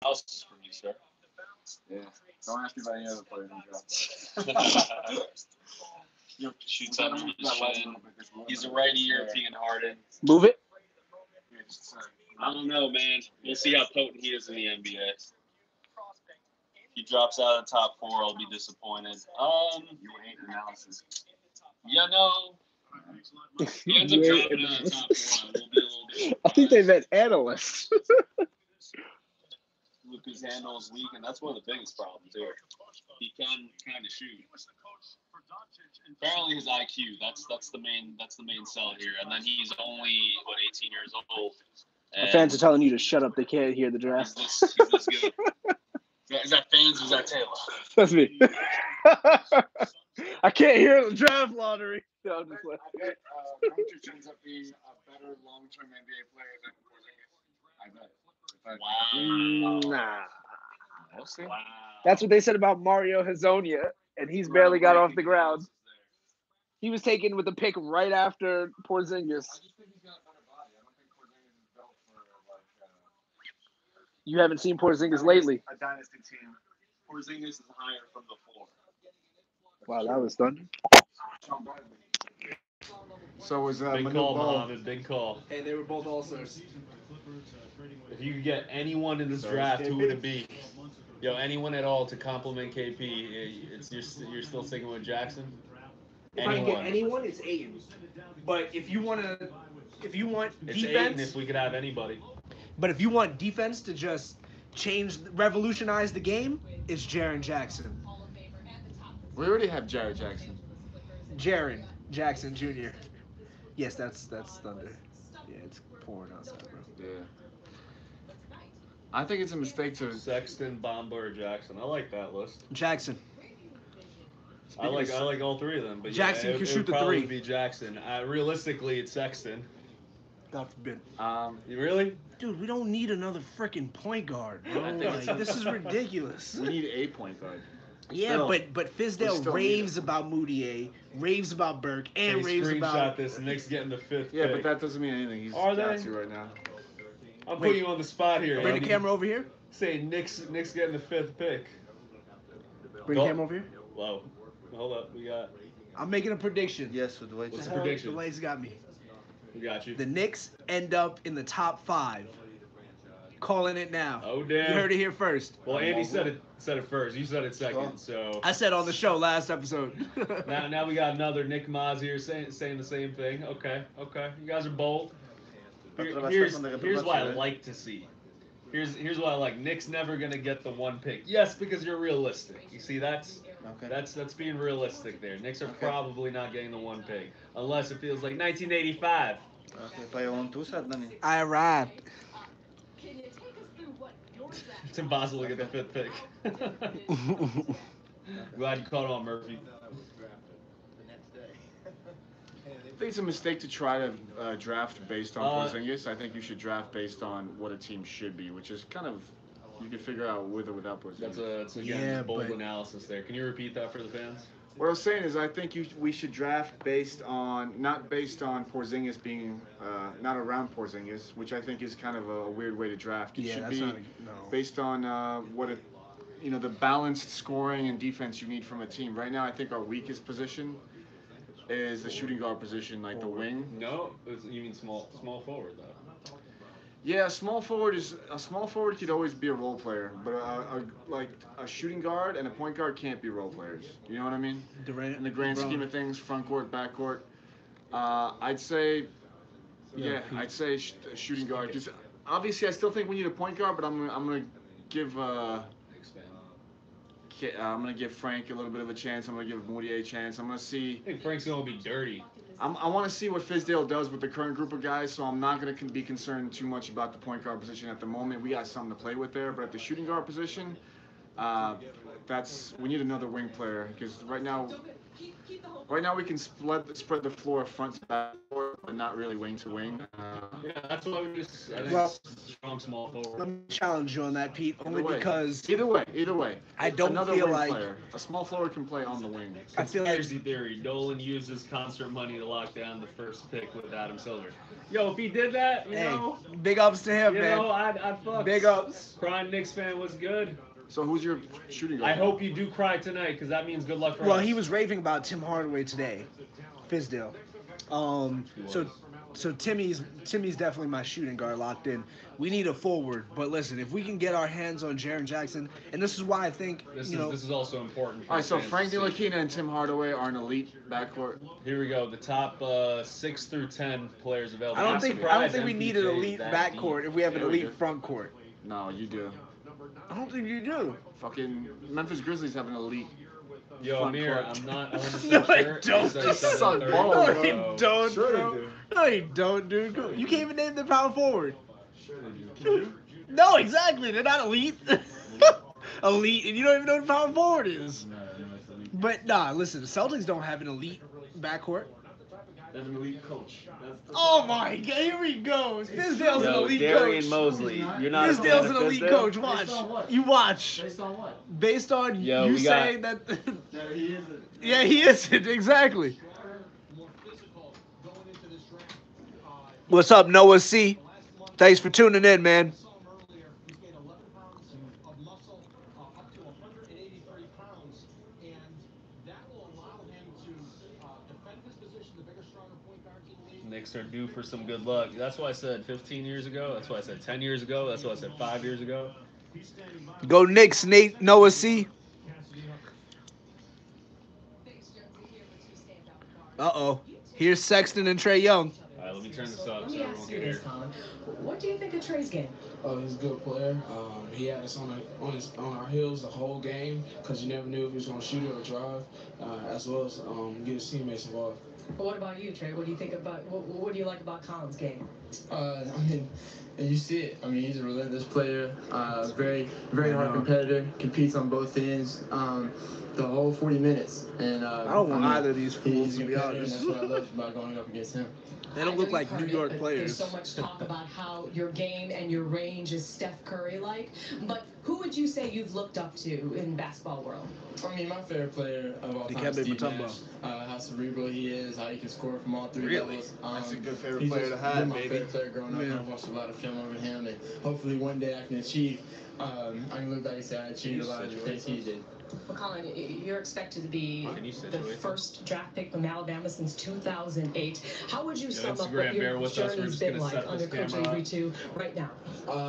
House is for you, sir. Yeah. Don't ask me about any other players in the draft. Shoots under the chin. He's a righty European Harden. Move it. I don't know, man. We'll see how potent he is in the NBA. If he drops out of the top 4, I'll be disappointed. You hate analysis. Yeah, no. He ends up dropping out of the top 4. We'll be a little bit. I think they meant analysts. Luka's handle is weak, and that's one of the biggest problems here. He can kind of shoot. Apparently, his IQ. That's the main sell here. And then he's only 18 years old. The fans are telling you to shut up. They can't hear the draft. He's this good. Is that fans or is that Taylor? That's me. I can't hear the draft lottery. No, I'm just like... I bet Doncic ends up being a better long-term NBA player than Porzingis. I bet. Wow. Nah. Wow. That's what they said about Mario Hezonja, and he's barely got off the ground. He was taken with a pick right after Porzingis. I just think he's got a better body. I don't think Porzingis is built for You haven't seen Porzingis lately. A dynasty team. Porzingis is higher from the floor. Wow, that was thunder. So was Big Manu call, Ball. Mohammed. Big call. Hey, they were both all-stars. If you could get anyone in this draft, who would it be? Yo, anyone at all to compliment KP? You're still sticking with Jackson? If I can get anyone, it's Aiden. But if you want It's defense, Aiden if we could have anybody. but if you want defense to just revolutionize the game, it's Jaren Jackson. We already have Jared Jackson. Jaren Jackson Jr. Yes, that's thunder. Yeah, it's pouring outside, bro. Yeah. I think it's a mistake to. Sexton, Bamba, or Jackson. I like that list. Jackson. I like all three of them. But Jackson yeah, can it shoot would the probably three. be Jackson. Realistically, it's Sexton. God forbid. You really? Dude, we don't need another freaking point guard, bro. Like, this is ridiculous. We need a point guard. Yeah, Still. but Fizdale still raves about Moutier, raves about Burke, and Hey, raves screenshot about... this. Knicks getting the 5th Yeah, pick. but that doesn't mean anything. He's Are got they? you right now. I'm Wait. putting you on the spot here. Bring the Andy. camera over here. Say Knicks getting the 5th pick. Bring the camera over here. Whoa. Hold up. We got I'm making a prediction. Yes, with Dwight. What's The the hell, prediction? The Lays got me. we got you. The Knicks end up in the top 5. Calling it now. Oh You damn. heard it here first. Well, Andy said it first. You said it second. So I said on the show last episode. now we got another Nick Maz here saying the same thing. Okay. You guys are bold. Here's what I like to see. Here's what I like. Nick's never gonna get the 1 pick. Yes, because you're realistic. You see, that's being realistic there. Knicks are probably not getting the 1 pick unless it feels like 1985. Okay, pa yung tusad na ni. I ride. It's impossible to get the 5th pick. Glad you caught on, Murphy. I think it's a mistake to try to draft based on Porzingis. I think you should draft based on what a team should be, which is kind of you can figure out with or without Porzingis. That's again bold analysis there. Can you repeat that for the fans? What I was saying is, I think we should draft not based on Porzingis being not around Porzingis, which I think is kind of a weird way to draft. It should be based on the balanced scoring and defense you need from a team. Right now, I think our weakest position is the shooting guard position, like the wing. No, you mean small forward though. Yeah, a small forward could always be a role player, but a shooting guard and a point guard can't be role players. You know what I mean? Durant, in the grand scheme of things, front court, back court. I'd say shooting guard. Because obviously, I still think we need a point guard, but I'm gonna give Frank a little bit of a chance. I'm gonna give Moutier a chance. I'm gonna see. I think Frank's gonna be dirty. I want to see what Fizdale does with the current group of guys, so I'm not going to be concerned too much about the point guard position at the moment. We got something to play with there, but at the shooting guard position, we need another wing player because right now Right now we can spread the floor front to back, but not really wing to wing. Yeah, that's what we just. I think Well, strong small forward. let me challenge you on that, Pete, only Either way. because Either way. I don't Another feel wing like player. A small forward can play on the wing. I feel like Conspiracy theory. Nolan uses concert money to lock down the first pick with Adam Silver. Yo, if he did that, you know, big ups to him, you man. know, I'd fuck. Big ups. Crying Knicks fan was good. So who's your shooting guard? I hope you do cry tonight because that means good luck for Well, us. he was raving about Tim Hardaway today, Fizdale. So Timmy's definitely my shooting guard locked in. We need a forward, but listen, if we can get our hands on Jaren Jackson, and this is why I think This is also important. For All right, so fans Frank to see. Ntilikina and Tim Hardaway are an elite backcourt. Here we go. The top 6 through 10 players available. I don't I'm think surprised we need an MPJ is elite that backcourt deep. if we have an Yeah, we elite do. front court. No, you do. I don't think you do. Fucking Memphis Grizzlies have an elite. Yo, front Amir, court. I'm not 100% No, I sure. don't. He said Just 7 suck 30, balls, No, bro. he so- don't, Sure they bro. do. No, he don't, dude. You can't even name the power forward. Sure they do. No, exactly. They're not elite. Elite, and you don't even know what the power forward is. But nah, listen, the Celtics don't have an elite backcourt. They have an elite coach. Oh my God, here we go. Fizdale's an Yo, elite Darian coach. Mosley. You're not a fan Fizdale's of an elite Fizdale? coach. Based Watch. on what? You watch. Based on what? Based on Yo, you we got- saying that. That he isn't. Yeah, he isn't. Exactly. What's up, Noah C? Thanks for tuning in, man. Knicks are due for some good luck. That's why I said 15 years ago. That's why I said 10 years ago. That's why I said 5 years ago. Go Knicks, Nate, Noah C. Uh-oh. Here's Sexton and Trae Young. All right, let me turn this up Let so me everyone ask can you this, hear. Colin. What do you think of Trey's game? Oh, he's a good player. He had us on our heels the whole game because you never knew if he was going to shoot it or drive, as well as get his teammates involved. Well, what about you, Trey? What do you think about what do you like about Colin's game? I mean, and you see it. I mean, he's a relentless player, very, very hard competitor, competes on both ends, the whole 40 minutes. And I don't want either of these fools, he's to be competitive, and honest. that's what I love about going up against him. They don't look like New York There's players. so much talk about how your game and your range is Steph Curry-like, but who would you say you've looked up to in basketball world? I mean, my favorite player of all time is Dikembe Steve Mutombo. Nash. How cerebral he is, how he can score from all three Really? levels. That's a good favorite he's player just to have, been my baby. favorite player growing up. Yeah. I've watched a lot of film over him, and hopefully one day I can achieve. I can look back and say I achieved a lot of the things he did. Well, Colin, you're expected to be Can you the situate them? first draft pick from Alabama since 2008. How would you sum up Instagram, what bear your with us. We're journey's just been gonna like set under this Coach camera Avery up. 2 right now?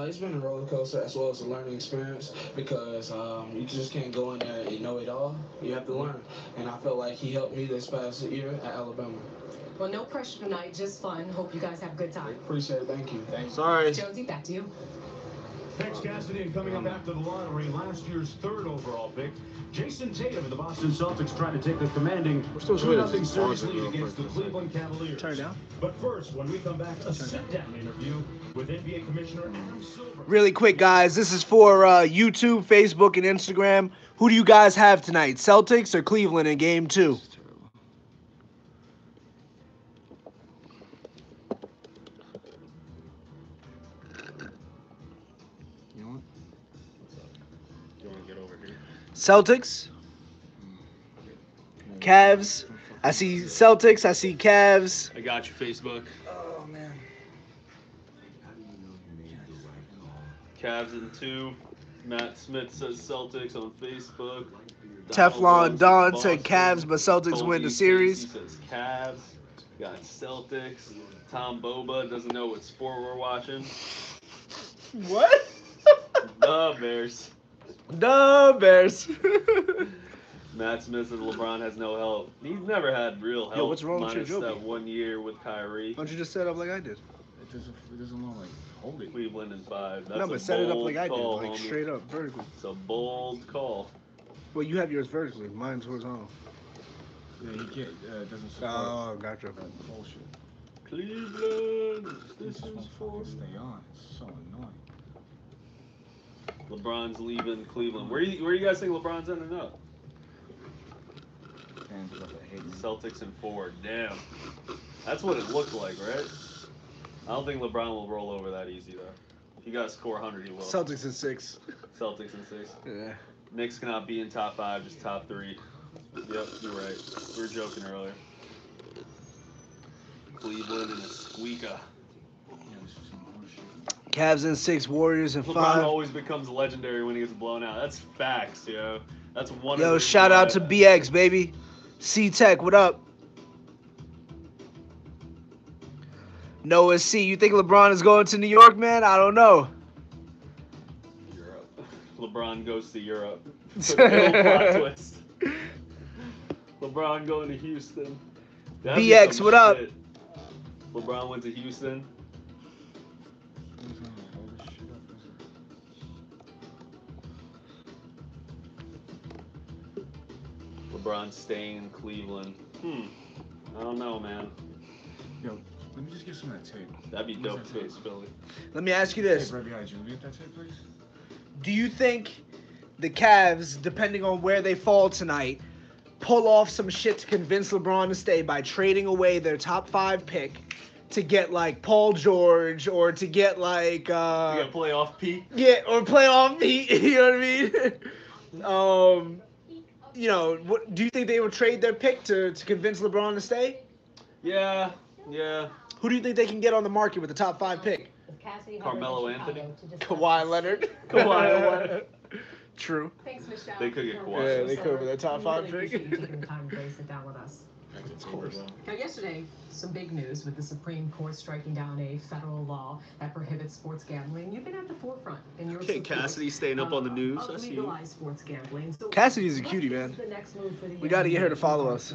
It's been a roller coaster as well as a learning experience because you just can't go in there and know it all. You have to learn. And I felt like he helped me this past year at Alabama. Well, no pressure tonight, just fun. Hope you guys have a good time. Appreciate it. Thank you. Sorry. Jonesy, back to you. Next, Cassidy, and coming up after the lottery, last year's third overall pick, Jason Tatum and the Boston Celtics trying to take the commanding 2-0 series lead against the Cleveland Cavaliers. Turn down. But first, when we come back, a sit-down interview with NBA Commissioner Adam Silver. Really quick, guys. This is for YouTube, Facebook, and Instagram. Who do you guys have tonight? Celtics or Cleveland in Game 2? You know what? You want to get over here? Celtics? Cavs? I see Celtics. I see Cavs. I got you, Facebook. Oh, man. Cavs in 2. Matt Smith says Celtics on Facebook. Teflon Donald Don Rose said says Cavs, but Celtics Boston. win the Casey series. says Cavs. Got Celtics. Tom Boba doesn't know what sport we're watching. What? The Bears. The Bears. Matt Smith says LeBron has no help. He's never had real help. Yo, what's wrong with your minus joke? that 1 year with Kyrie. Why don't you just set up like I did? It doesn't look like hold it. Cleveland in 5. That's No, a but set it up bold like I did, call, like homie. straight up, vertically. It's a bold call. Well, you have yours vertically. Mine's horizontal. Yeah, he can't. Doesn't support Oh, gotcha. that bullshit. Cleveland. This This is one's for stay on. It's so annoying. LeBron's leaving Cleveland. Where you guys think LeBron's ending up? And Celtics in 4. Damn. That's what it looked like, right? I don't think LeBron will roll over that easy, though. If you got to score 100, he will. Celtics in 6. Celtics in 6. Yeah. Knicks cannot be in top 5, just top 3. Yep, you're right. We were joking earlier. Cleveland and a squeaker. Cavs in 6, Warriors in 5. LeBron always becomes legendary when he gets blown out. That's facts, yo. That's one. Yo, shout out to BX, baby. C-Tech, what up? Noah C, you think LeBron is going to New York, man? I don't know. Europe. LeBron goes to Europe. It's a little plot twist. LeBron going to Houston. That'd BX, what up? shit. LeBron went to Houston. LeBron staying in Cleveland. I don't know, man. Yo, let me just get some of that tape. That'd be dope to face Philly. Let me ask you this. Tape right behind you. Will you get that tape, please? Do you think the Cavs, depending on where they fall tonight, pull off some shit to convince LeBron to stay by trading away their top 5 pick to get like Paul George or to get like You got playoff P? Yeah, or playoff P, you know what I mean? You know, what do you think they would trade their pick to convince LeBron to stay? Yeah. Who do you think they can get on the market with the top 5 pick? Carmelo Anthony? Kawhi Leonard. Kawhi Leonard. True. Thanks, Michelle. They could get Kawhi. Yeah, they could with their top 5 pick. Really appreciate you taking the time to sit down with us. Of course. Now, yesterday, some big news with the Supreme Court striking down a federal law that prohibits sports gambling. You've been at the forefront in your Okay, support Cassidy staying up on the news. I of see you. legalized sports gambling. So Cassidy's a cutie, man. the next move for the We got to get her to follow us.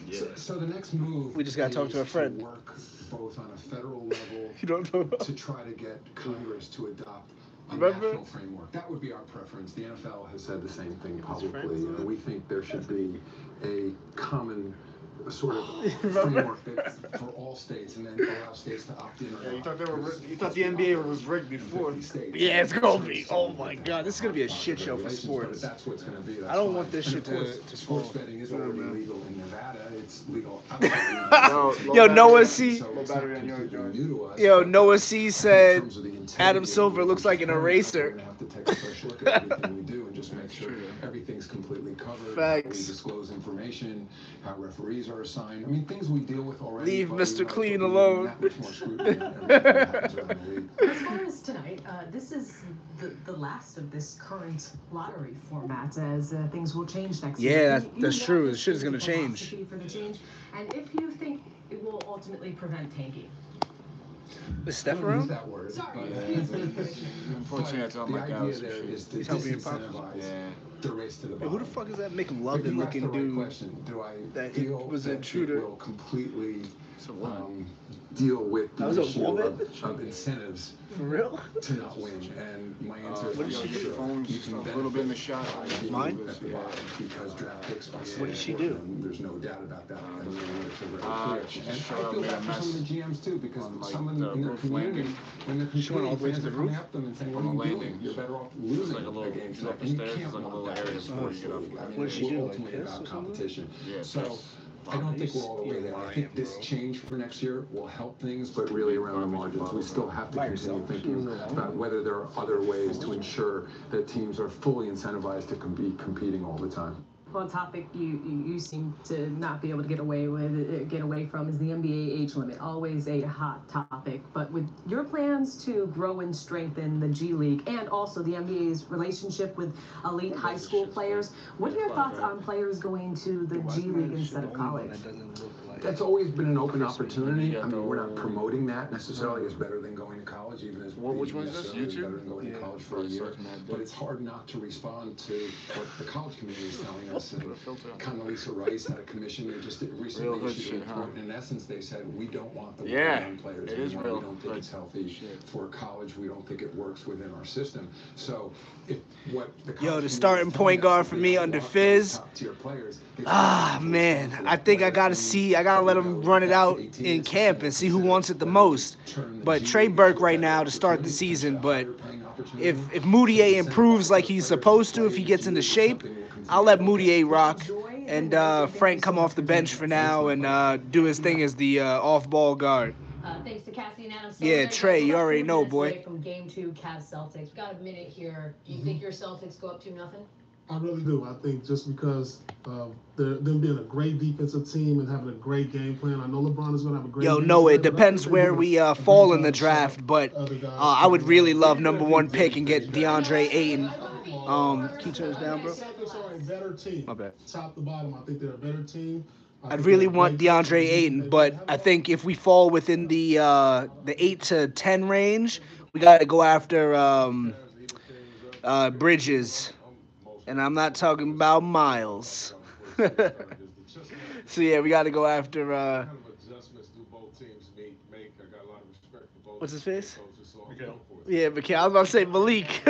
Yeah. So the next move. We just gotta talk to a friend. Work both on a federal level You don't know. to try to get Congress to adopt a Remember? national framework. That would be our preference. The NFL has said the same thing publicly. We think there should be a common sort of framework that for all states, and then allow states to opt in or Yeah, not. you thought the NBA was rigged before. 50 states. Yeah, it's gonna be. Oh my God, this is gonna be a shit show for sports. That's what it's going to be. I don't want this And shit of course, to sports fall. betting is already legal in Nevada. It's legal outside. Yo, Noah C. So it's not completely new to us, Yo, but Noah C in said terms of the integrity Adam of Silver the looks like an We're eraser. gonna have to take a fresh look at everything we do and just make sure everything's completely covered. Facts. How we disclose information, how referees are assigned. I mean, things we deal with already. Leave but we Mr. want to Clean put alone. that much more scrutiny on everything that happens around the league. As far as tonight, this is the last of this current lottery format, as things will change next Yeah, year. that's You true. have The shit is gonna the change. philosophy for the change, and if you think it will ultimately prevent tanking. Is Steph I don't use around? that word. Sorry. Unfortunately, that's on the my idea couch. there is to He's helping your pop. disincentivize Yeah. the race to the Yo, bottom. who the fuck is that If you McLovin ask looking the right dude? question, do I that feel was an that intruder? it will completely So what? deal with That the was a issue woman? of incentives For real? to not win? And my answer What is did she sure. do? Phones, You can a little bit in the shot. being Mine? at the bottom because draft picks are so What did she important, and there's no doubt about that. And the analytics are very clear. she And I just showed up feel made a bad for some of the mess GMs too, because on, like, some in the their roof community, landing. when their She went all the way fans to are the coming roof? up to them and saying, On "What the are you doing? landing. You're better off It's losing like a little, the game it's up tonight." the And you stairs, can't it's like a want little that. area before you get up. Absolutely. I mean, What did she we're do, like ultimately piss or about something? competition. Yeah, So piss. I don't think we're all the way there. I think this change for next year will help things, but really around the margins. We still have to continue thinking about whether there are other ways to ensure that teams are fully incentivized to be competing all the time. One topic you seem to not be able to get away from is the NBA age limit. Always a hot topic. But with your plans to grow and strengthen the G League and also the NBA's relationship with elite high school players, what are your thoughts on players going to the G League instead of college? That's always been an open opportunity. I mean, we're not promoting that necessarily as better than going to college, even as Which one is this? necessarily YouTube? better than going to college for a year. But it's hard not to respond to what the college community is telling us. And Condoleezza Rice had a commission that just recently Real hood issued a shit, report. huh? In essence, they said, we don't want the Yeah, young players it is anymore. real We don't think hood it's healthy shit. for college. We don't think it works within our system. So if what the college Yo, the community starting is point telling guard us for is me they under want Fizz. those top-tier players, they Ah, have to man. respond to I that think I player. gotta let him run it out in camp and see who wants it the most. But Trey Burke right now to start the season. But if Moutier improves like he's supposed to, if he gets into shape, I'll let Moutier rock. and Frank come off the bench for now and do his thing as the off-ball guard. Thanks to Cassie and Adam. Yeah, Trey, you already know, boy. From game 2, Cavs Celtics. Got a minute here. Do you think your Celtics go up 2-0? I really do. I think just because of them being a great defensive team and having a great game plan. I know LeBron is going to have a great game No, plan, it depends where we fall in the draft, but I would really love #1 pick and get DeAndre Ayton. Can you turn this down, bro? The Celtics are a better team. My bad. Top to bottom, I think they're a better team. I'd really want DeAndre Ayton, but I think if we fall within the 8 to 10 range, we got to go after Bridges. And I'm not talking about Miles. So, yeah, we got to go after... what's his face? Yeah, Mikal. I was about to say Malik.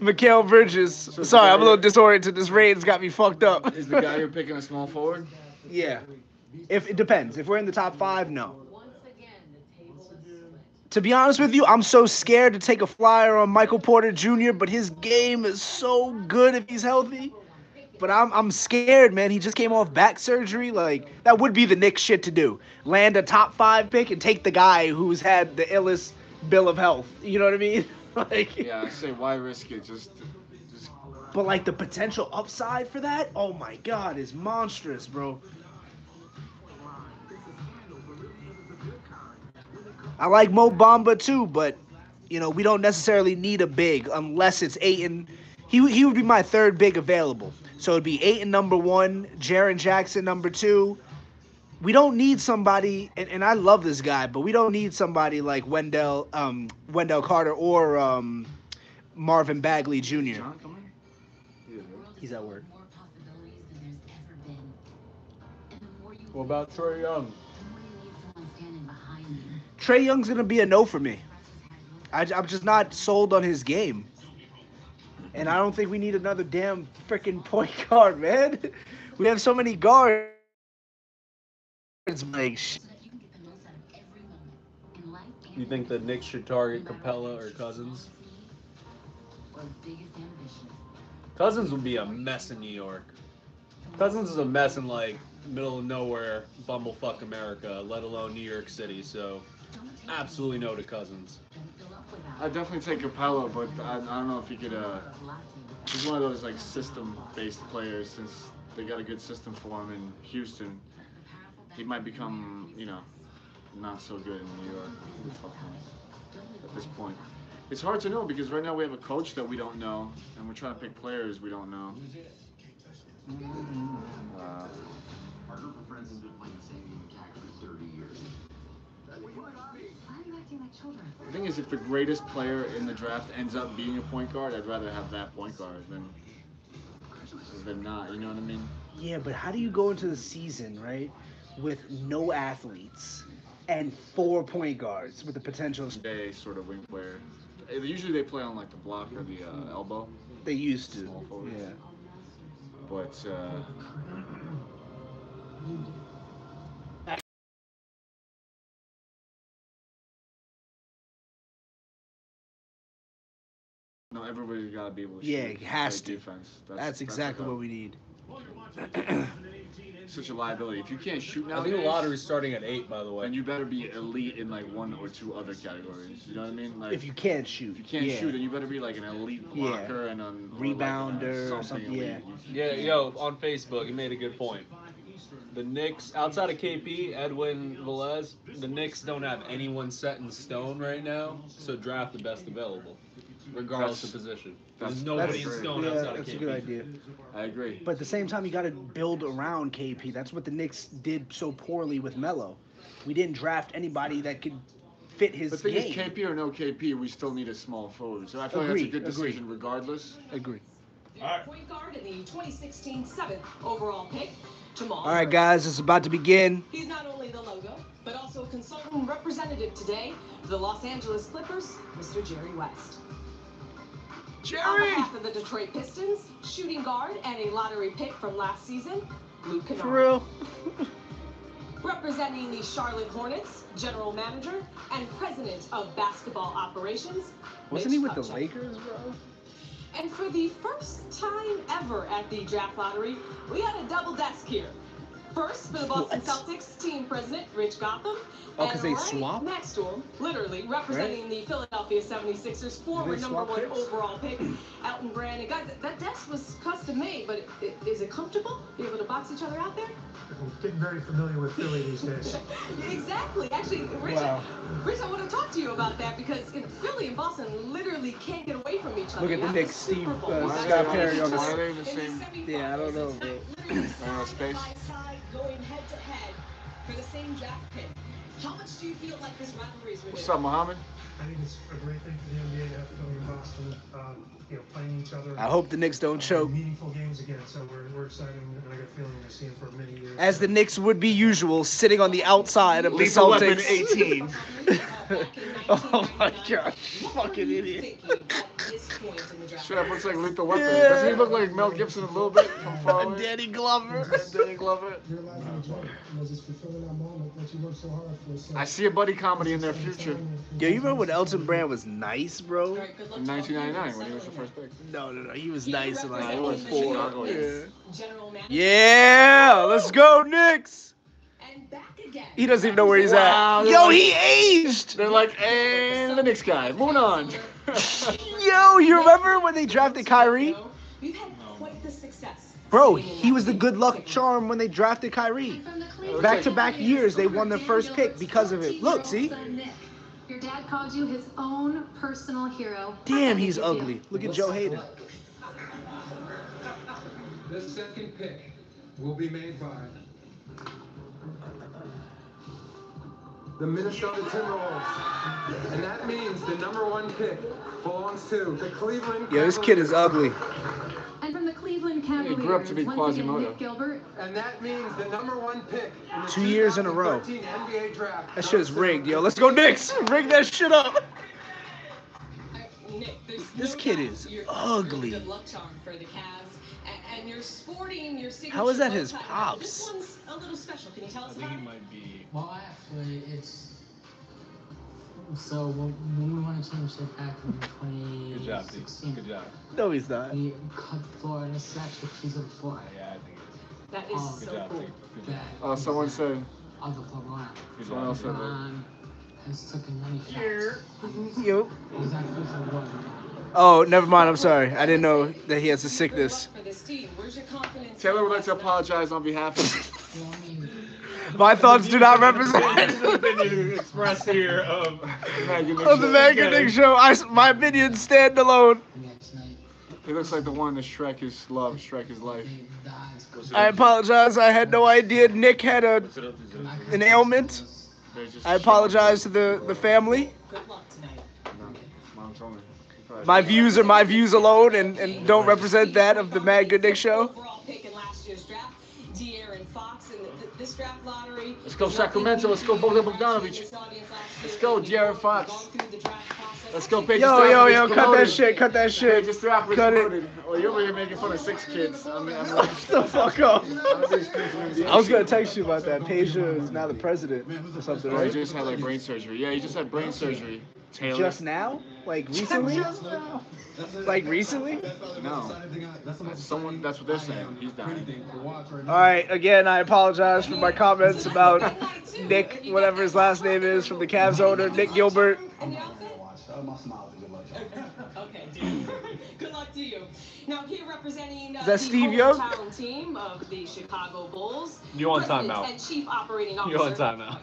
Mikal Bridges. Sorry, I'm a little disoriented. This raid's got me fucked up. Is the guy you're picking a small forward? Yeah. If it depends. If we're in the top 5, no. To be honest with you, I'm so scared to take a flyer on Michael Porter Jr., but his game is so good if he's healthy. But I'm scared, man. He just came off back surgery. Like, that would be the Knicks shit to do. Land a top 5 pick and take the guy who's had the illest bill of health. You know what I mean? Like, yeah, I say why risk it? Just. But like the potential upside for that, oh my God, is monstrous, bro. I like Mo Bamba too, but we don't necessarily need a big unless it's Ayton. He would be my 3rd big available. So it'd be Ayton #1, Jaren Jackson #2. We don't need somebody, and I love this guy, but we don't need somebody like Wendell Carter or Marvin Bagley Jr. He's at work. What about Trae Young? Trae Young's going to be a no for me. I'm just not sold on his game. And I don't think we need another damn freaking point guard, man. We have so many guards. Like, You think the Knicks should target Capella or Cousins? Cousins would be a mess in New York. Cousins is a mess in, like, middle of nowhere, bumblefuck America, let alone New York City, so absolutely no to Cousins. I'd definitely take Capella, but I don't know if he could, he's one of those, like, system-based players, since they got a good system for him in Houston. He might become, not so good in New York at this point. It's hard to know because right now we have a coach that we don't know, and we're trying to pick players we don't know. The thing is, if the greatest player in the draft ends up being a point guard, I'd rather have that point guard than not. You know what I mean? Yeah, but how do you go into the season, right, with no athletes and 4 point guards with the potential? They sort of wing player. Usually they play on like the block or the elbow. They used to. Yeah. But no, everybody's got to be able to shoot. Yeah, it has to. Defense. That's exactly what we need. Such a liability. If you can't shoot now, I think the lottery's starting at 8, by the way. And you better be elite in like 1 or 2 other categories. You know what I mean? Like, if you can't shoot. If you can't shoot, then you better be like an elite blocker and a rebounder or something. Yeah, on Facebook, he made a good point. The Knicks, outside of KP, Edwin Velez, the Knicks don't have anyone set in stone right now, so draft the best available, regardless of position. There's nobody in stone outside of KP. That's a good idea. I agree. But at the same time, you got to build around KP. That's what the Knicks did so poorly with Melo. We didn't draft anybody that could fit his game. The thing is, KP or no KP, we still need a small forward. So I feel like that's a good decision regardless. Agree. Point guard in the 2016 7th overall pick, Jamal. All right, guys, it's about to begin. He's not only the logo, but also a consultant representative today for the Los Angeles Clippers, Mr. Jerry West. On behalf of the Detroit Pistons, shooting guard and a lottery pick from last season, Luke Kennard. For real? Representing the Charlotte Hornets, general manager and president of basketball operations. Wasn't he with the Lakers, bro? And for the first time ever at the draft lottery, we got a double desk here. First, for the Boston Celtics team president, Rich Gotham. Oh, because they right swap? next to him, literally, representing the Philadelphia 76ers, former #1 overall pick, Elton Brand. And guys, that desk was custom made, but is it comfortable? Be able to box each other out there? I'm getting very familiar with Philly these days. Exactly. Actually, Rich, Rich, I want to talk to you about that because in Philly and Boston literally can't get away from each other. Look at the Knicks, Steve, Scott Perry on the same. Yeah, I don't know, bro. Space. Going head to head for the same draft pick. How much do you feel like this rivalry is renewed? What's up, Mohammed? I think it's a great thing for the NBA to have Philly and Boston, playing each other. I hope the Knicks don't choke. Meaningful games again, so we're excited, and I got a feeling we'll see him for many years. As the Knicks would be usual, sitting on the outside of the Lethal Celtics. Weapon 18. Oh my gosh, fucking idiot. Straight up looks like Lethal Weapon. Doesn't he look like Mel Gibson a little bit from far away? Danny Glover. Danny Glover. I see a buddy comedy in their future. Yo, you remember when Elton Brand was nice, bro? In 1999 when he was the first pick. No, he was nice in like Nah, he was 04. Yeah. Yeah, let's go Knicks. He doesn't even know where he's at. Yo, he aged. They're like, and the Knicks guy. Moving on. Yo, you remember when they drafted Kyrie? We've had quite the success. Bro, he was the good luck charm when they drafted Kyrie. Back-to-back years, they won their first pick because of it. Look, see? Your dad called you his own personal hero. Damn, he's ugly. Look at Joe Hayden. The second pick will be made by the Minnesota Timberwolves. And that means the #1 pick belongs to the Cleveland Cavaliers. Yo, this kid is ugly. And from the Cleveland Cavaliers, grew up to be once again, Quasimodo. Nick Gilbert. And that means the #1 pick in the 2 years in a row. 2013 NBA draft. That shit is rigged, yo. Let's go Knicks. Rig that shit up. This kid is ugly. Good luck charm for the Cavs. And you're sporting your signature. How is that his bow tie. pops? This one's a little special. Can you tell us about it? Well, actually, it's so when we won a championship back in 2016. Good job. No, he's not. We cut the floor and it's actually a piece of the floor. Yeah, I think it is. That is so cool. That Oh, someone said. of the LeBron. Someone else said that. LeBron has taken many shots. Yo. He's actually so good. Oh, never mind. I'm sorry. I didn't know that he has a sickness. Taylor would like to apologize on behalf of. My thoughts do not represent. The opinion expressed here of the MadGood Knicks show. My opinions stand alone. He looks like the one that Shrek is love, Shrek is life. I apologize. I had no idea Nick had an ailment. I apologize to the family. Mom told me. My views are my views alone and don't represent that of the MadGood Knicks show. This draft lottery. Let's go Sacramento. Let's go Bogdan Bogdanovic. Let's go De'Aaron Fox. Let's go Paige. Yo, cut that shit. Cut that shit. Cut it. Well, you're over here making fun of 6 kids. I'm the fuck up. I was gonna text you about that. Paige is now the president or something, He right? just had like brain surgery. Yeah, he just had brain surgery. Taylor. Just now? Like recently? Like recently? No. That's what they're saying. He's dying. Alright, again, I apologize for my comments about Nick, whatever his last name is, from the Cavs owner, Nick Gilbert. Okay, good luck to you. Now here representing is that Steve Young? Town team of the Chicago Bulls. You on timeout. And Chief Operating Officer. You on timeout.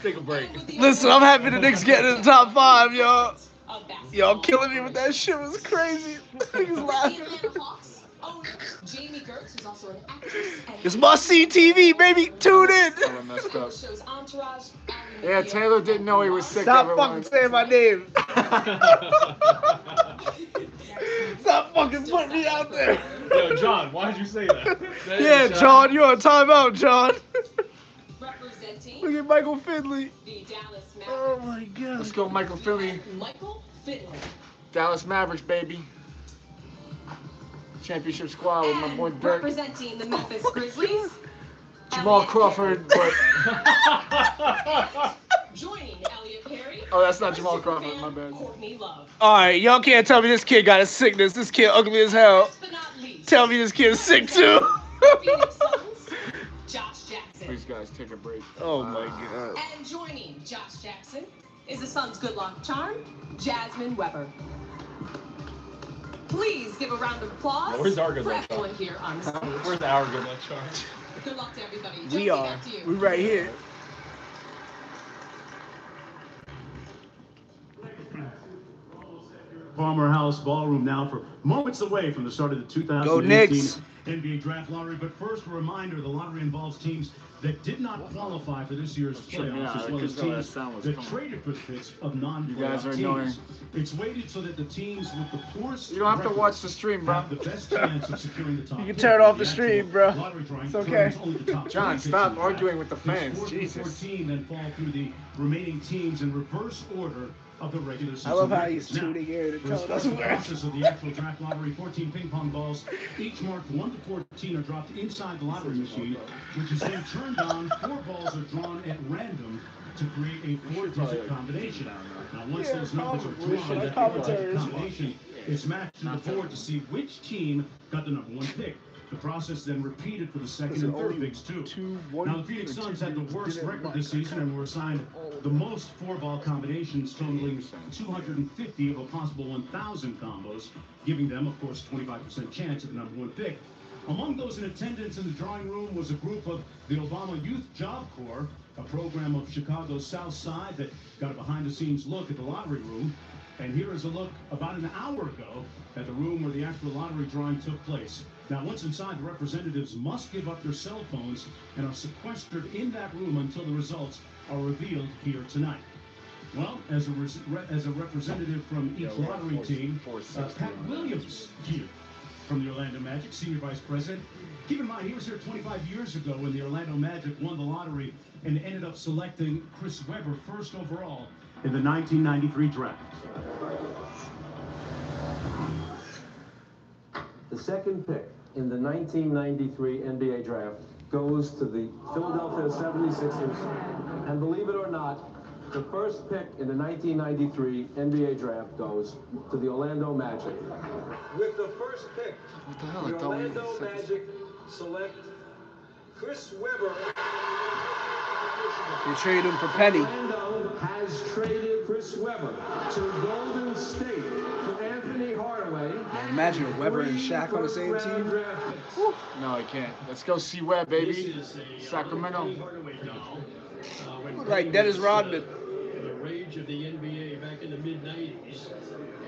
Take a break. Listen, I'm happy the Knicks get in the top 5, y'all. Y'all killing me with that shit. Was crazy. Niggas laughing. Jamie Gertz, who's also an actress. It's must-see TV, baby. Tune in. Yeah, Taylor didn't know he was sick. Stop fucking saying my name. Stop fucking putting me out there. Yo, John, why did you say that? Yeah, John, you're on timeout, John. Look at Michael Finley. Oh my God. Let's go, Michael Finley. Michael Finley. Dallas Mavericks, baby. Championship squad with my boy Dirk. Representing the Memphis Grizzlies. Jamal Crawford, but Joining Elliot Perry. Oh, that's not Jamal Crawford. My bad. All right, y'all can't tell me this kid got a sickness. This kid ugly as hell. Tell me this kid is sick too. Josh Jackson. Please, guys, take a break. Oh my God. And joining Josh Jackson is the Suns' good luck charm, Jasmine Weber. Please give a round of applause Where's our good for luck everyone charm? here on the stage. Where's our good luck charm? Good luck to everybody. We Josie, are. back to you. We right here. Palmer House Ballroom now for moments away from the start of the 2018 Go Knicks. NBA Draft Lottery. But first, a reminder, the lottery involves teams that did not qualify for this year's playoffs, as well as teams that traded for the picks of non-playoff teams. It's weighted so that the teams with the poorest You don't have to watch the stream, bro. have the best chance of securing the top You can pick. turn off the The stream, actual bro. lottery drawing It's okay. determines only the top John, 3 picks stop in the draft. arguing with the These fans. 4 through Jesus. 14 then fall through the remaining teams in reverse order of the regular season. I love how records. he's Now, tuning in and for telling us the where. process of the actual draft lottery, 14 ping pong balls, each marked 1 to 14, are dropped inside the lottery machine, which is then turned on. 4 balls are drawn at random to create a 4-digit combination. Now, once those numbers are drawn, that 4-digit combination is matched to the board to see which team got the number 1 pick. The process then repeated for the second and third picks too. Now the Phoenix Suns had the worst record this season and were assigned the most 4-ball combinations, totaling 250 of a possible 1,000 combos, giving them, of course, 25% chance at the number 1 pick. Among those in attendance in the drawing room was a group of the Obama Youth Job Corps, a program of Chicago's South Side that got a behind-the-scenes look at the lottery room. And here is a look about an hour ago at the room where the actual lottery drawing took place. Now, once inside, the representatives must give up their cell phones and are sequestered in that room until the results are revealed here tonight. Well, as a representative from each lottery team, Pat Williams here from the Orlando Magic, Senior Vice President. Keep in mind, he was here 25 years ago when the Orlando Magic won the lottery and ended up selecting Chris Webber first overall in the 1993 draft. The second pick in the 1993 NBA draft goes to the Philadelphia 76ers. And believe it or not, the first pick in the 1993 NBA draft goes to the Orlando Magic. With the first pick, the Orlando Magic select Chris Webber. They traded him for Penny. Orlando has traded Chris Webber to Golden State for Anthony Hardaway. Man, imagine Webber and Shaq on the same team. No, I can't. Let's go see Webb, baby. Sacramento. Look like Dennis Rodman. The rage of the NBA back in the mid-90s,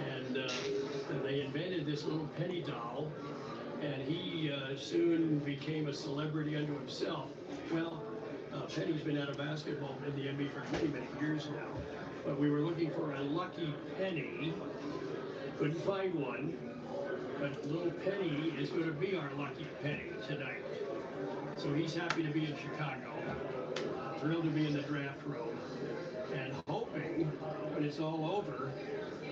and they invented this little penny doll, and he soon became a celebrity unto himself. Well, Penny's been out of basketball in the NBA for many, many years now, but we were looking for a lucky penny, couldn't find one, but little Penny is going to be our lucky penny tonight. So he's happy to be in Chicago, thrilled to be in the draft room, and hoping when it's all over,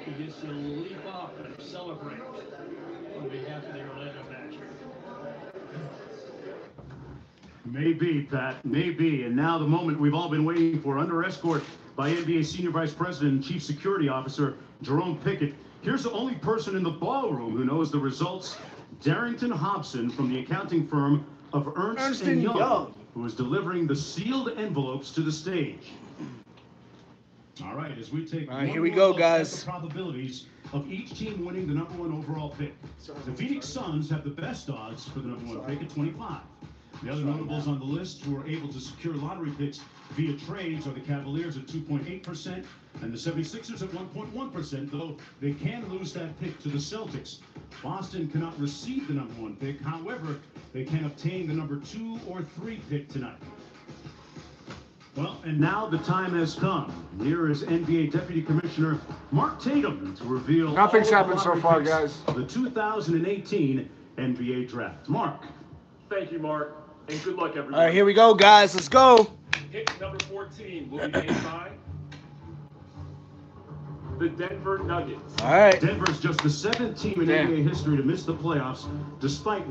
he gets to leap up and celebrate on behalf of the Orlando Magic. Maybe, Pat, maybe. And now the moment we've all been waiting for, under escort by NBA Senior Vice President and Chief Security Officer Jerome Pickett. Here's the only person in the ballroom who knows the results, Darrington Hobson from the accounting firm of Ernst & Young, who is delivering the sealed envelopes to the stage. All right, as we take here we go, guys. The probabilities of each team winning the number 1 overall pick. The Phoenix Suns have the best odds for the number 1 pick at 25. The other notables on the list who are able to secure lottery picks via trades are the Cavaliers at 2.8% and the 76ers at 1.1%, though they can lose that pick to the Celtics. Boston cannot receive the number 1 pick. However, they can obtain the number 2 or 3 pick tonight. Well, and now the time has come. Here is NBA Deputy Commissioner Mark Tatum to reveal Nothing's all happened the so lottery far, picks guys. of the 2018 NBA Draft. Mark. Thank you, Mark, and good luck, everyone. All right, here we go, guys. Let's go. Pick number 14 will be made by the Denver Nuggets. All right. Denver's just the 7th team in NBA history to miss the playoffs, despite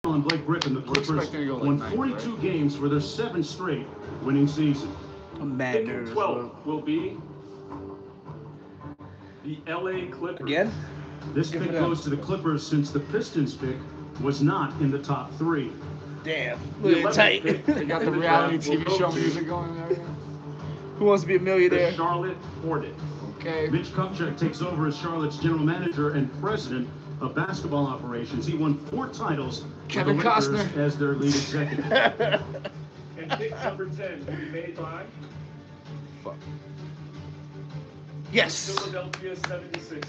Blake Griffin, the Clippers won 42 games for their 7th straight winning season. I'm mad nervous. 12 will be the LA Clippers. Again? This pick goes to the Clippers since the Pistons pick was not in the top 3. Damn. The Look at 11th tight. pick They got the reality TV show music going and everything. Who wants to be a millionaire? The Charlotte Hornets. Okay. Mitch Kupchak takes over as Charlotte's general manager and president of basketball operations. He won 4 titles with Kevin the Lakers Costner as their lead executive. And pick number 10 will be made by Yes. Philadelphia 76ers.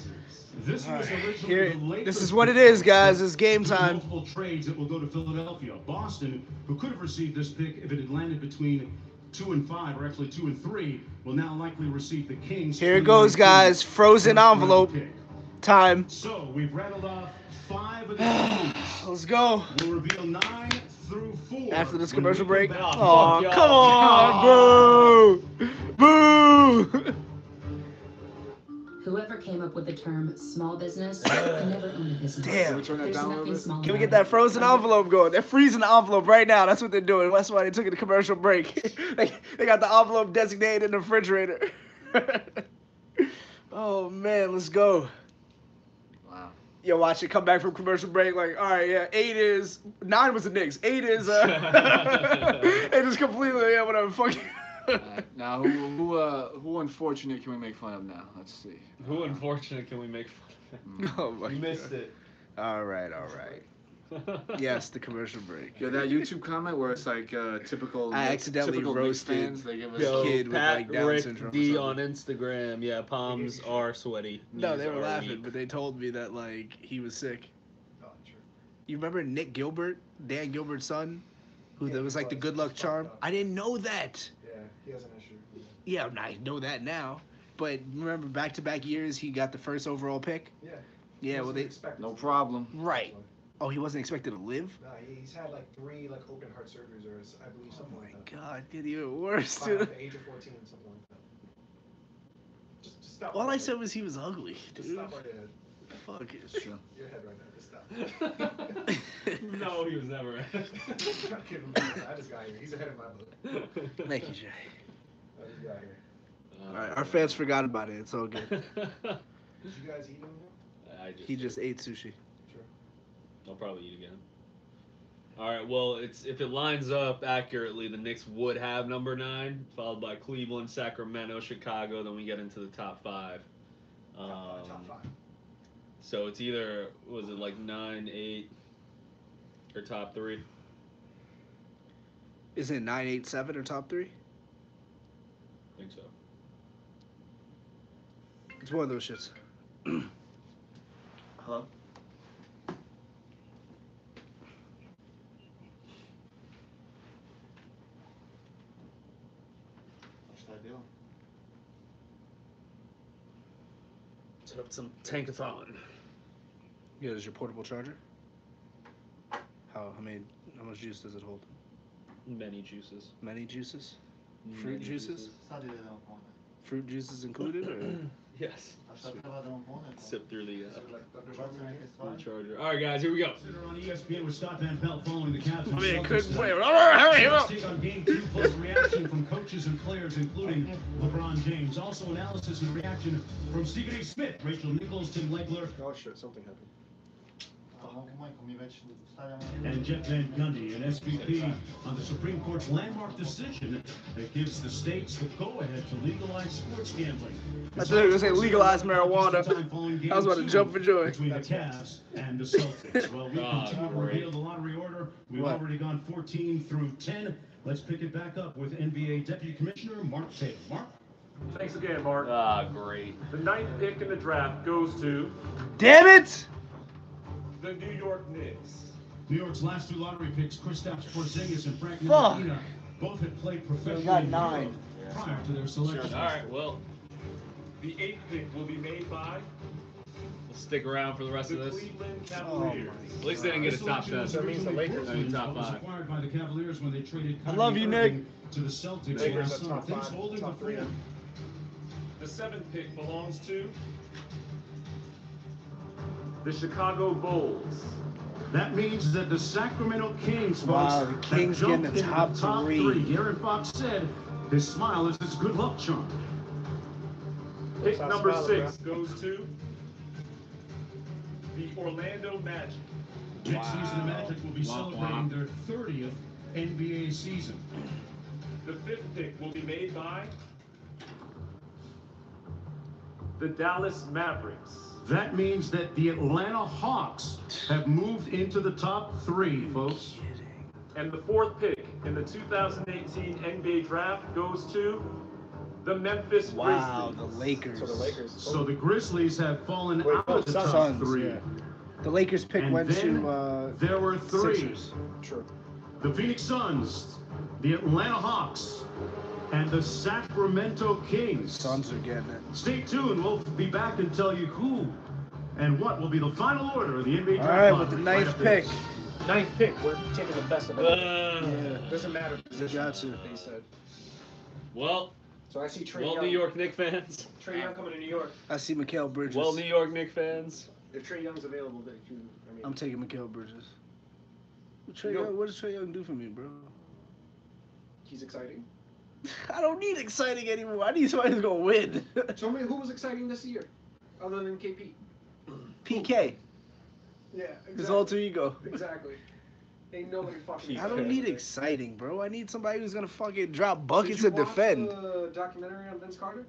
This was originally Here, the Lakers. this is what it is, guys. It's game time. Multiple trades that will go to Philadelphia. Boston, who could have received this pick if it had landed between 2 and 5, or actually 2 and 3, will now likely receive the Kings. Here it goes, guys. Frozen envelope time. So we've rattled off 5 of the teams. Let's go. We'll reveal 9 through 4 After this when commercial we break. come back. Oh, come on, boo! Boo! Whoever came up with the term small business can never own a business. Damn. Can we turn that There's down a nothing little bit? small Can we about get that it. frozen envelope going? They're freezing the envelope right now. That's what they're doing. That's why they took a commercial break. they got the envelope designated in the refrigerator. Oh, man. Let's go. Wow. Yo, watch it come back from commercial break. Like, all right, yeah, 9 was the Knicks. 8 is, it is completely, yeah, whatever. Fuck you. Now, who unfortunate can we make fun of now? Let's see. Who unfortunate can we make fun of? Oh my You missed it. All right. Yes, the commercial break. Yeah, that YouTube comment where it's like typical. I accidentally typical Knicks roasted fans. They give us Yo, kid with, Pat like, Down Rick syndrome or D something. on Instagram. Yeah, palms are sweaty. No, knees they were are laughing, weak. but they told me that like he was sick. You remember Nick Gilbert, Dan Gilbert's son, who there was like the good luck charm? I didn't know that. Yeah, he has an issue. Yeah, I know that now. But remember, back-to-back years, he got the first overall pick. Yeah. Yeah, well they. No problem. Right. Oh, he wasn't expected to live. No, he's had like 3 like open heart surgeries, or I believe something like that. God, get even worse, By dude. like the age of 14, something like that. Just stop. All right I there. said was he was ugly, Just dude. stop right there. Fuck it. Sure. Your head right now. Just stop. No, he was never. I'm not kidding. I just got here. He's ahead of my book. Thank you, Jay. I just got here. All right, our fans forgot about it. It's all good. Did you guys eat him? He just ate sushi. Sure. I'll probably eat again. All right. Well, if it lines up accurately, the Knicks would have number 9, followed by Cleveland, Sacramento, Chicago. Then we get into the top 5. Top 5. So it's either was it like 9, 8, or top 3? Is it 9, 8, 7 or top 3? I think so. It's one of those shits. Hello. What's that deal? Set up some tankathon. Yeah, is your portable charger? How much juice does it hold? Many juices. Many juices? Fruit Many juices? Fruit juices included, or? Yes. Sip through the charger. All right, guys, here we go. On ESPN with Scott Van Pelt following the Cavs. I mean, it couldn't wait. Let's take on game 2 plus reaction from coaches and players, including LeBron James. Also analysis and reaction from Stephen A. Smith, Rachel Nichols, Tim Legler. Oh shit, something happened. And Jeff Van Gundy, an SVP on the Supreme Court's landmark decision that gives the states the go-ahead to legalize sports gambling. I thought you were going to say legalize marijuana. I was about to jump for joy. Between the Cavs and the Celtics. Well, we continue to reveal the lottery order. We've already gone 14 through 10. Let's pick it back up with NBA Deputy Commissioner Mark Taylor. Mark? Thanks again, Mark. Great. The 9th pick in the draft goes to Damn it! the New York Knicks. New York's last 2 lottery picks, Kristaps Porzingis and Frank Fuck. Ntilikina, both had played professionally got in 9. Europe prior to their selection. All right. Well, The 8th pick will be made by we'll stick around for the rest the of this. Cleveland Cavaliers. At least they didn't get a top 10. That means the Lakers top 5. acquired by the Cavaliers when they traded I love you, Kyrie Nick. Irving to the Celtics Lakers last are summer. top Things 5, holding top the freedom. The 7th pick belongs to the Chicago Bulls. That means that the Sacramento Kings, folks, Wow, the Kings have jumped getting the into top three. De'Aaron Fox said his smile is his good luck charm. Pick number 6 goes to the Orlando Magic. Next season, the Magic will be celebrating their 30th NBA season. The 5th pick will be made by the Dallas Mavericks. That means that the Atlanta Hawks have moved into the top 3, folks. And the 4th pick in the 2018 NBA draft goes to the Memphis Wow, Grizzlies. the Lakers. So the Grizzlies have fallen out of the top Suns, 3. yeah. The Lakers pick And went then to there were 3. Sixers. True. The Phoenix Suns, the Atlanta Hawks, and the Sacramento Kings. Suns are getting it. Stay tuned. We'll be back and tell you who and what will be the final order of the NBA draft. All right, lottery with the 9th after pick. this. 9th pick. We're taking the best of it. Yeah. Doesn't matter. They got to. They said. Well, So I see Trae well, Young. New York Knicks fans. Trae Young coming to New York. I see Mikal Bridges. Well, New York Knicks fans. If Trae Young's available, then I mean. I'm taking Mikal Bridges. What does Trae Young do for me, bro? He's exciting. I don't need exciting anymore. I need somebody who's gonna win. Tell me who was exciting this year, other than KP. PK. Yeah, exactly. His alter ego. Exactly. Ain't nobody fucking. I don't need exciting, bro. I need somebody who's gonna fucking drop buckets Did you and defend. watch the documentary on Vince Carter?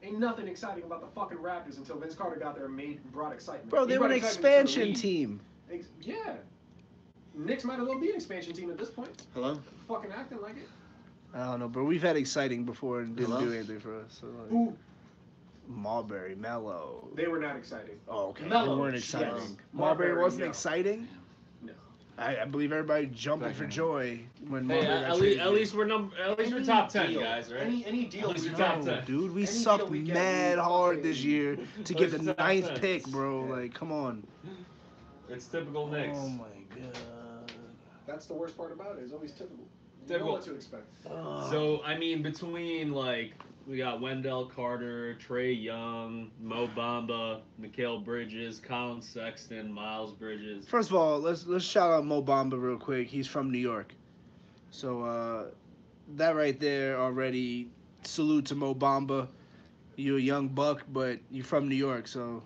Ain't nothing exciting about the fucking Raptors until Vince Carter got there and brought excitement. Bro, He they were brought an excitement to the expansion league. team. Yeah. Knicks might as well be an expansion team at this point. Hello? Fucking acting like it. I don't know, bro. We've had exciting before and didn't Hello? do anything for us. So like, Who? Marbury, Mello. They were not exciting. Oh, okay. Mello, They weren't yes. exciting. Marbury, Marbury wasn't no. exciting. No. I believe everybody jumping for joy when Hey, Marbury got at traded. least we're we're top 10 deal. guys, right? Any deal At least we we're get. top 10. Dude, we Any sucked deal we get, mad we hard fucking- this year to get the Let's top 9th 10. pick, bro. Like, come on. It's typical Knicks. Oh my god. That's the worst part about it. It's always typical. You Typical. know what to expect. So I mean, between like we got Wendell Carter, Trae Young, Mo Bamba, Mikal Bridges, Colin Sexton, Miles Bridges. First of all, let's shout out Mo Bamba real quick. He's from New York, so that right there already salute to Mo Bamba. You're a young buck, but you're from New York, so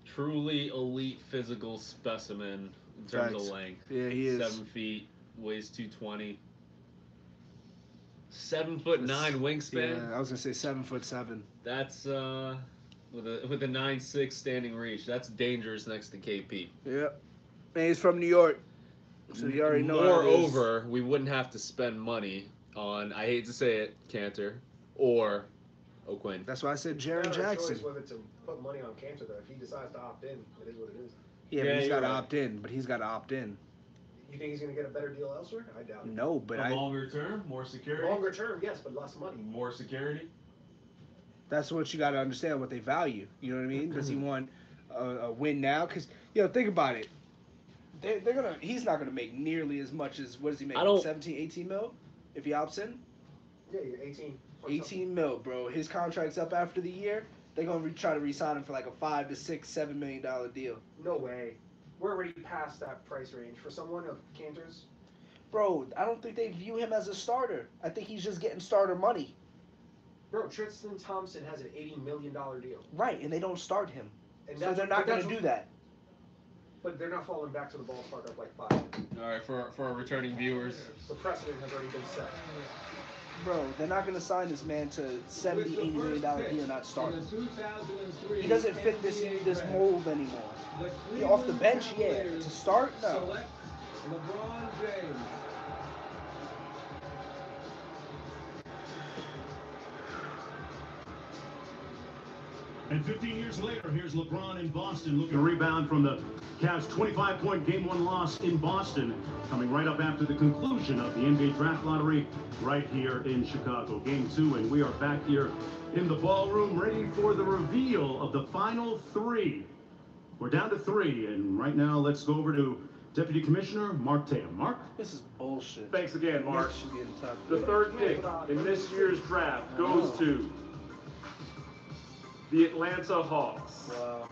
Truly elite physical specimen in terms Facts. of length. Yeah, he is. 7 feet, weighs 220. 7'9" wingspan. Yeah, I was gonna say 7'7". That's with a 9'6" standing reach. That's dangerous next to KP. Yep. And he's from New York, so you already know. how it is. Moreover, we wouldn't have to spend money on, I hate to say it, Cantor or O'Quinn. That's why I said Jared Jaren Jackson. choice whether to put money on Cantor though. If he decides to opt in, it is what it is. Yeah, Yeah, but he's you're got to right. opt in. But he's got to opt in. You think he's gonna get a better deal elsewhere? I doubt it. No, but A longer term, more security. Longer term, yes, but less money. More security. that's what you got to understand what they value. You know what I mean? Does he Mm-hmm. want a win now? Because think about it. They're gonna. He's not gonna make nearly as much as what does he make? I don't- 17, 18 mil if he opts in. Yeah, you're 18. 18 mil, bro. His contract's up after the year. They're gonna try to re-sign him for like a $5 to $6, $7 million deal. No way. We're already past that price range for someone of Cantor's. Bro, I don't think they view him as a starter. I think he's just getting starter money. Bro, Tristan Thompson has an $80 million deal. Right, and they don't start him. And So they're not going to do that. But they're not falling back to the ballpark of like 5. All right, for our returning viewers. The precedent has already been set. Bro, they're not going to sign this man to $70, $80 million deal, not start him. He doesn't fit this mold anymore. Off the bench, yeah. To start, no. LeBron James. And 15 years later, here's LeBron in Boston looking to rebound from the Cavs' 25-point Game 1 loss in Boston, coming right up after the conclusion of the NBA Draft Lottery right here in Chicago. Game 2, and we are back here in the ballroom ready for the reveal of the final 3. We're down to 3, and right now let's go over to Deputy Commissioner Mark Tatum. Mark? This is bullshit. Thanks again, Mark. This should be in the top The 3. third pick in this year's draft goes to the Atlanta Hawks. Wow.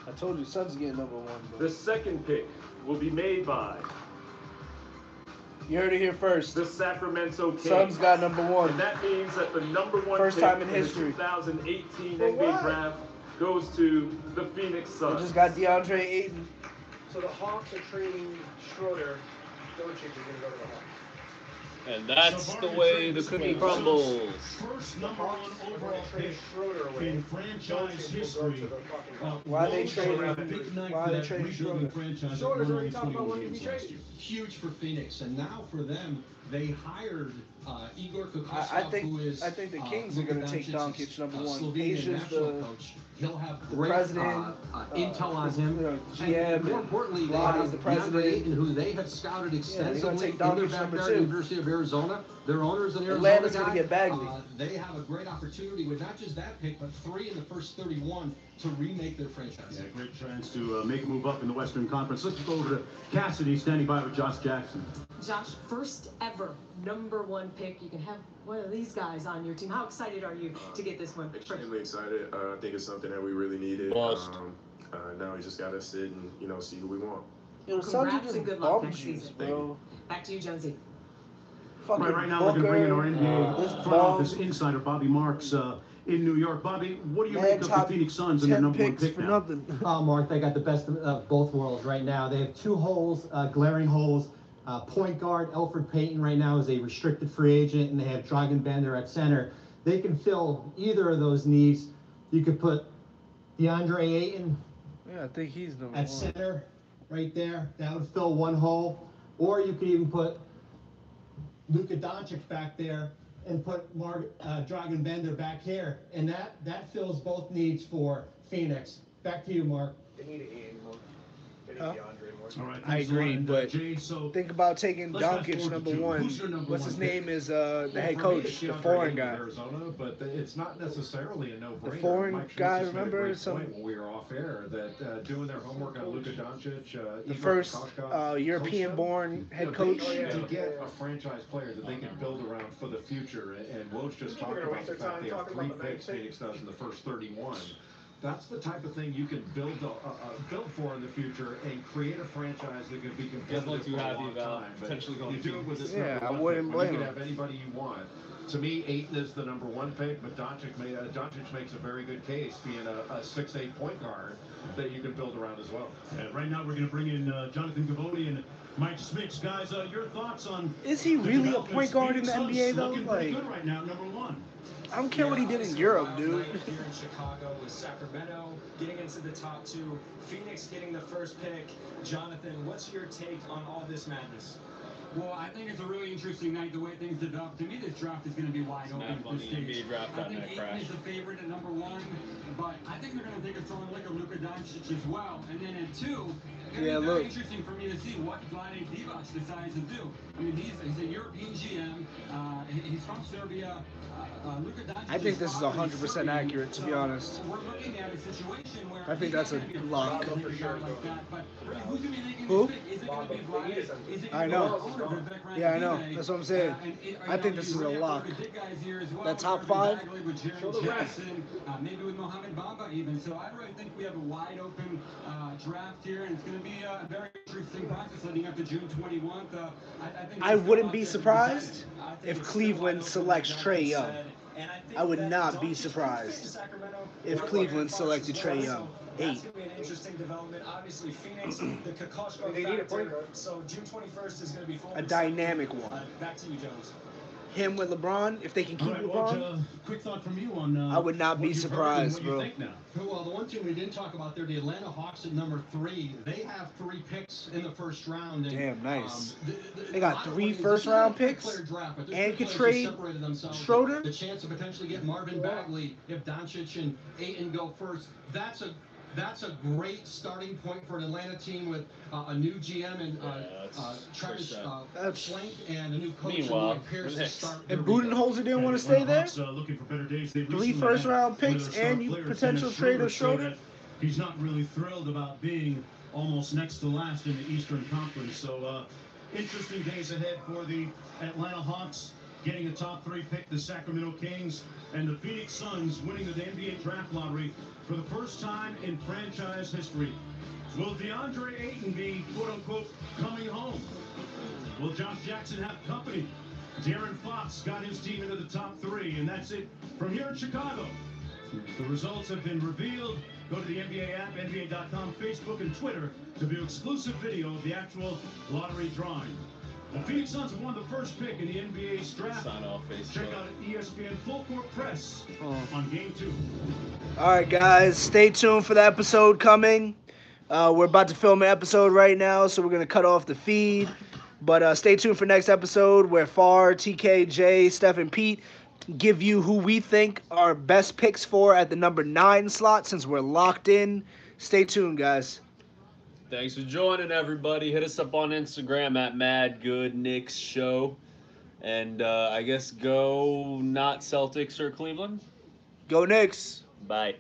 I told you, Suns getting number 1. Bro. The second pick will be made by. You heard it here first. The Sacramento Kings. Suns got number 1. And that means that the number 1 first pick time in history. The 2018 NBA draft goes to the Phoenix Suns. They just got DeAndre Ayton. So the Hawks are trading Schroeder. Doncic is going to go to the Hawks. And that's the way the cookie crumbles. First number 1 overall pick in franchise history. Why they trading? Why they trading Schroeder? Schroeder's already talked about wanting to be traded. Huge for Phoenix, and now for them, they hired Igor Kokoskov, who is I think the Kings are going to take Doncic number 1. Slovenian Asia's national coach. He'll have the great president, intel on him. GM, and more importantly, they Lottie, have the president, Ayton, who they have scouted extensively in their backyard, University of Arizona. Their owners in Arizona. Atlanta's going to get Bagley. They have a great opportunity with not just that pick, but 3 in the first 31 to remake their franchise. Yeah, great chance to make a move up in the Western Conference. Let's go over to Cassidy, standing by with Josh Jackson. Josh, first ever number 1 pick. You can have one of these guys on your team. How excited are you to get this one? Extremely excited. I think it's something that we really needed. Now we just got to sit and, see who we want. Congrats and good luck next season. Bro. Back to you, Jonesy. Right now we're going to bring in our NBA front office insider, Bobby Marks, in New York. Bobby, what do you make of the Phoenix Suns and their number 1 pick now? Oh, Mark, they got the best of both worlds right now. They have 2 holes, glaring holes. Point guard Elfrid Payton right now is a restricted free agent, and they have Dragan Bender at center. They can fill either of those needs. You could put DeAndre Ayton I think he's number 1. At center, right there. That would fill 1 hole. Or you could even put Luka Doncic back there and put Dragan Bender back here. And that fills both needs for Phoenix. Back to you, Mark. They need an Ayton more. They need DeAndre more. All right, I agree, but so think about taking Doncic number 1. What's his name is the head coach, the foreign guy. Arizona, but it's not necessarily a no-brainer. The foreign guy, remember? When we were off air, that doing their homework on Luka Doncic, the first European-born head coach. To get a franchise player that they can build around for the future, and Woj just talked about the fact they have 3 picks, Phoenix does in the first 31. That's the type of thing you can build for in the future and create a franchise that can be competitive for a long time. But you do it with this number 1 I wouldn't blame you him. can have anybody you want. To me, Ayton is the number 1 pick, but Doncic makes a very good case, being a 6'8" point guard that you can build around as well. And right now we're going to bring in Jonathan Givony and Mike Smix. Guys, your thoughts on... Is he really a point guard in the NBA, though? Looking pretty good right now, number 1. I don't care what he did in Europe, dude. Here in Chicago with Sacramento getting into the top 2, Phoenix getting the first pick. Jonathan, what's your take on all this madness? Well, I think it's a really interesting night, the way things develop. To me, this draft is going to be wide open at this stage. I think Ayton is the favorite at number 1, but I think they're going to take a someone like a Luka Doncic as well. And then at 2, it's going to be very interesting for me to see what Vlade Divac decides to do. I mean, he's a European GM. He's from Serbia. Luka Doncic I think this is 100% accurate, to be honest. We're looking at a situation where I think that's a lock. Who? I know. Yeah, I know. That's what I'm saying. I think this is a lock. That top 5? Maybe with Mohamed Bamba even. So I really think we have a wide open draft here, and it's going to be a very interesting process leading up to June 21st. I wouldn't be surprised if Cleveland selects Trae Young. I would not be surprised if Cleveland selected Trae Young. 8. That's going to be an interesting development. Obviously, Phoenix, the Kokoskov factor. So June 21st is going to be full. A dynamic one. Back to you, Jones. Him with LeBron, if they can keep LeBron, quick thought from you on. I would not be surprised, bro. Well, the one team we didn't talk about there, the Atlanta Hawks at number 3. They have 3 picks in the first round. And, damn, nice. They got 3 first-round picks and could trade Schroeder. The chance to potentially get Marvin Bagley if Doncic and Ayton go first. That's a great starting point for an Atlanta team with a new GM and Travis Schlenk and a new coach. Meanwhile, and Budenholzer didn't want to stay there. 3 first-round picks and you potential trade of Schroeder. He's not really thrilled about being almost next to last in the Eastern Conference. So interesting days ahead for the Atlanta Hawks. getting the top 3 pick, the Sacramento Kings, and the Phoenix Suns winning the NBA draft lottery for the first time in franchise history. Will DeAndre Ayton be, quote-unquote, coming home? Will Josh Jackson have company? De'Aaron Fox got his team into the top 3, and that's it from here in Chicago. The results have been revealed. Go to the NBA app, NBA.com, Facebook, and Twitter to view exclusive video of the actual lottery drawing. The Phoenix Suns have won the first pick in the NBA's draft. Check out ESPN Full Court Press on Game 2. All right, guys, stay tuned for the episode coming. We're about to film an episode right now, so we're going to cut off the feed. But stay tuned for next episode where Far, TK, Jay, Steph, and Pete give you who we think are best picks for at the number 9 slot since we're locked in. Stay tuned, guys. Thanks for joining, everybody. Hit us up on Instagram at MadGood Knicks Show. And I guess go not Celtics or Cleveland. Go Knicks. Bye.